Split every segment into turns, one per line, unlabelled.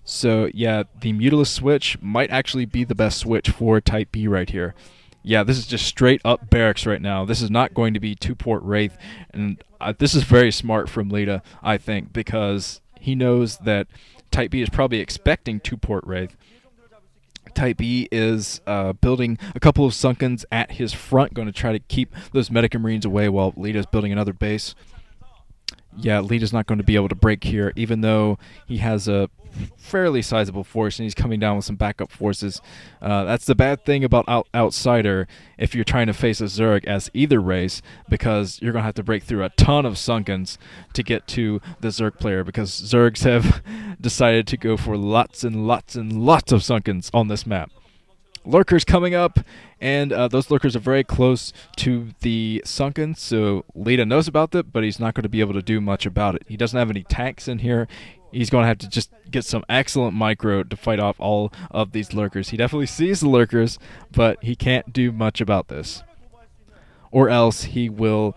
So yeah, the mutilus switch might actually be the best switch for Type B right here. Yeah, this is just straight up barracks right now. This is not going to be two-port Wraith, and this is very smart from Leta, I think, because he knows that Type B is probably expecting two-port Wraith. Type B is building a couple of Sunkens at his front, going to try to keep those Medica Marines away while Leta's building another base. Yeah, Leta's not going to be able to break here, even though he has a fairly sizable force and he's coming down with some backup forces. That's the bad thing about Outsider if you're trying to face a Zerg as either race, because you're going to have to break through a ton of Sunkens to get to the Zerg player, because Zergs have decided to go for lots and lots and lots of Sunkens on this map. Lurkers coming up, and those lurkers are very close to the Sunken, so Leta knows about that, but he's not going to be able to do much about it. He doesn't have any tanks in here. He's going to have to just get some excellent micro to fight off all of these lurkers. He definitely sees the lurkers, but he can't do much about this. Or else he will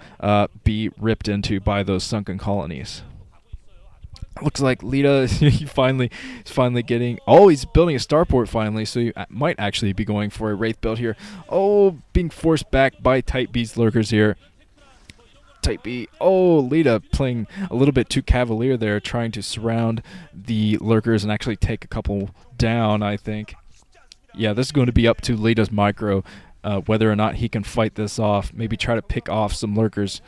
be ripped into by those sunken colonies. Looks like Leta he's finally getting. Oh, he's building a starport finally, so he might actually be going for a Wraith build here. Oh, being forced back by Type B's lurkers here. Type B. Oh, Leta playing a little bit too cavalier there, trying to surround the lurkers and actually take a couple down, I think. Yeah, this is going to be up to Leta's micro, whether or not he can fight this off. Maybe try to pick off some lurkers.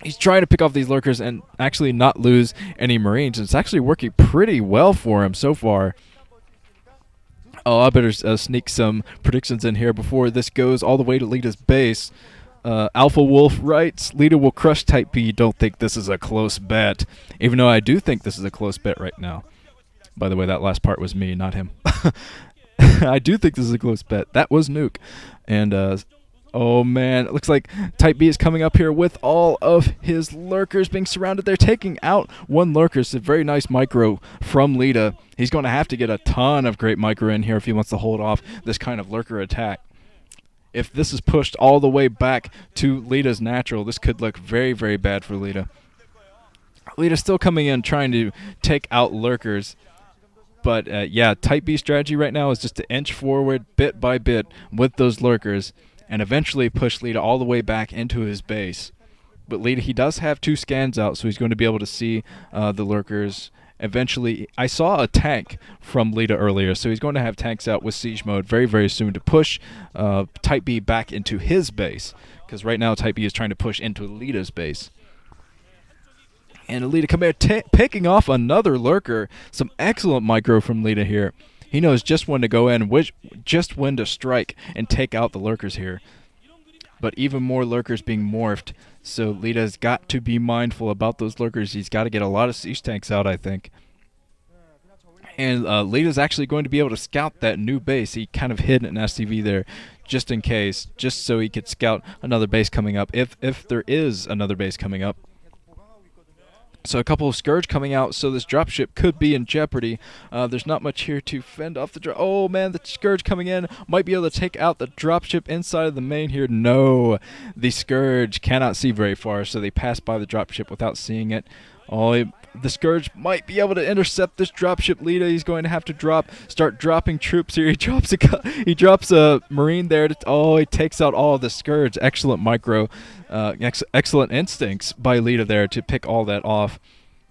He's trying to pick off these lurkers and actually not lose any Marines. It's actually working pretty well for him so far. Oh, I better sneak some predictions in here before this goes all the way to Leta's base. Alpha Wolf writes, Leta will crush Type B. Don't think this is a close bet. Even though I do think this is a close bet right now. By the way, that last part was me, not him. I do think this is a close bet. That was Nuke. And oh man, it looks like Type B is coming up here with all of his lurkers being surrounded. They're taking out one lurker. It's a very nice micro from Leta. He's going to have to get a ton of great micro in here if he wants to hold off this kind of lurker attack. If this is pushed all the way back to Leta's natural, this could look very, very bad for Leta. Leta's still coming in trying to take out lurkers. But yeah, Type B strategy right now is just to inch forward bit by bit with those lurkers and eventually push Leta all the way back into his base. But Leta, he does have 2 scans out, so he's going to be able to see the lurkers. Eventually, I saw a tank from Leta earlier, so he's going to have tanks out with siege mode very, very soon to push Type B back into his base, because right now Type B is trying to push into Leta's base. And Leta come here picking off another lurker. Some excellent micro from Leta here. He knows just when to go in, just when to strike and take out the lurkers here. But even more lurkers being morphed, so Leta's got to be mindful about those lurkers. He's got to get a lot of siege tanks out, I think. And Leta's actually going to be able to scout that new base. He kind of hid an SCV there just in case, just so he could scout another base coming up, if there is another base coming up. So a couple of Scourge coming out, so this dropship could be in jeopardy. There's not much here to fend off the drop. Oh man, the Scourge coming in might be able to take out the dropship inside of the main here. No, the Scourge cannot see very far, so they pass by the dropship without seeing it. Oh, the Scourge might be able to intercept this dropship. Leta, he's going to have to start dropping troops here. He drops a Marine there. He takes out all of the Scourge. Excellent micro. Excellent instincts by Leta there to pick all that off.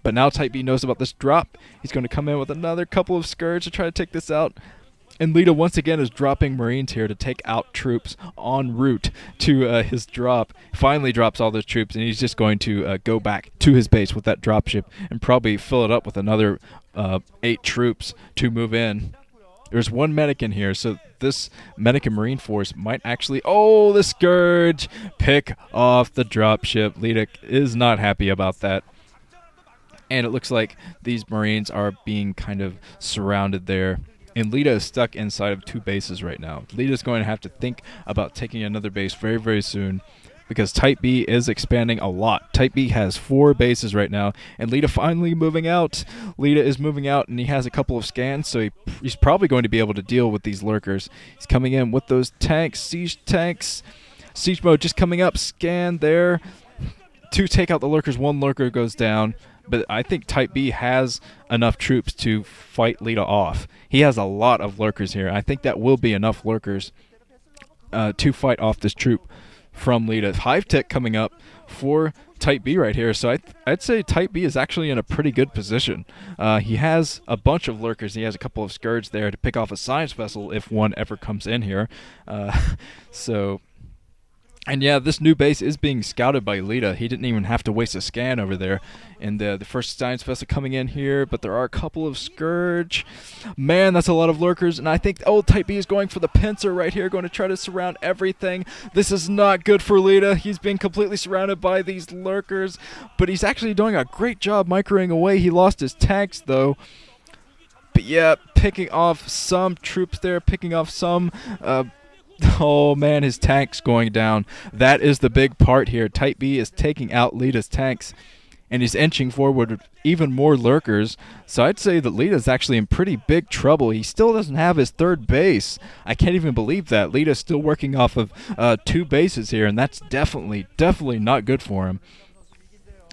But now Type B knows about this drop. He's going to come in with another couple of Scourge to try to take this out. And Leta once again is dropping Marines here to take out troops en route to his drop. Finally drops all those troops, and he's just going to go back to his base with that dropship and probably fill it up with another 8 troops to move in. There's 1 medic in here, so this medic and Marine force might actually... Oh, the Scourge! Pick off the dropship. Leta is not happy about that. And it looks like these Marines are being kind of surrounded there. And Leta is stuck inside of 2 bases right now. Leta's going to have to think about taking another base very, very soon, because Type B is expanding a lot. Type B has 4 bases right now, and Leta finally moving out. Leta is moving out, and he has a couple of scans, so he's probably going to be able to deal with these lurkers. He's coming in with those tanks, siege tanks. Siege mode just coming up, scan there to take out the lurkers. 1 lurker goes down. but I think Type B has enough troops to fight Leta off. He has a lot of lurkers here. I think that will be enough lurkers to fight off this troop from Leta. Hive Tech coming up for Type B right here, so I'd say Type B is actually in a pretty good position. He has a bunch of lurkers. He has a couple of Scourge there to pick off a science vessel if one ever comes in here. And yeah, this new base is being scouted by Leta. He didn't even have to waste a scan over there. And the first science vessel coming in here, but there are a couple of Scourge. Man, that's a lot of lurkers. And I think, Type B is going for the pincer right here, going to try to surround everything. This is not good for Leta. He's being completely surrounded by these lurkers, but he's actually doing a great job microing away. He lost his tanks, though. But yeah, picking off some troops there, picking off some... Oh man, his tank's going down. That is the big part here. Type B is taking out Leta's tanks, and he's inching forward with even more lurkers. So I'd say that Leta's actually in pretty big trouble. He still doesn't have his third base. I can't even believe that. Leta's still working off of 2 bases here, and that's definitely not good for him.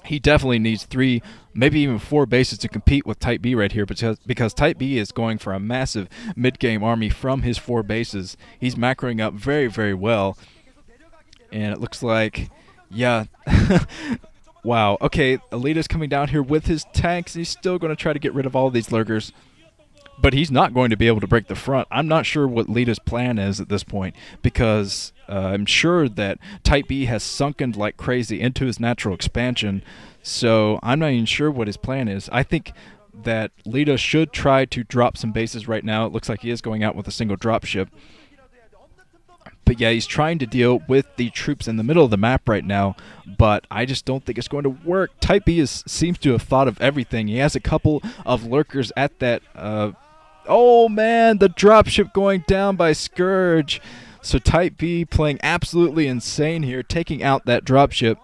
He definitely needs 3, maybe even 4 bases to compete with Type B right here, because Type B is going for a massive mid-game army from his 4 bases. He's macroing up very, very well. And it looks like, yeah, wow. Okay, Leta's coming down here with his tanks. He's still going to try to get rid of all of these lurkers. But he's not going to be able to break the front. I'm not sure what Leta's plan is at this point, because I'm sure that Type B has sunken like crazy into his natural expansion, so I'm not even sure what his plan is. I think that Leta should try to drop some bases right now. It looks like he is going out with a single dropship. But yeah, he's trying to deal with the troops in the middle of the map right now, but I just don't think it's going to work. Type B seems to have thought of everything. He has a couple of lurkers at that... oh man, the dropship going down by Scourge. So Type B playing absolutely insane here, taking out that dropship.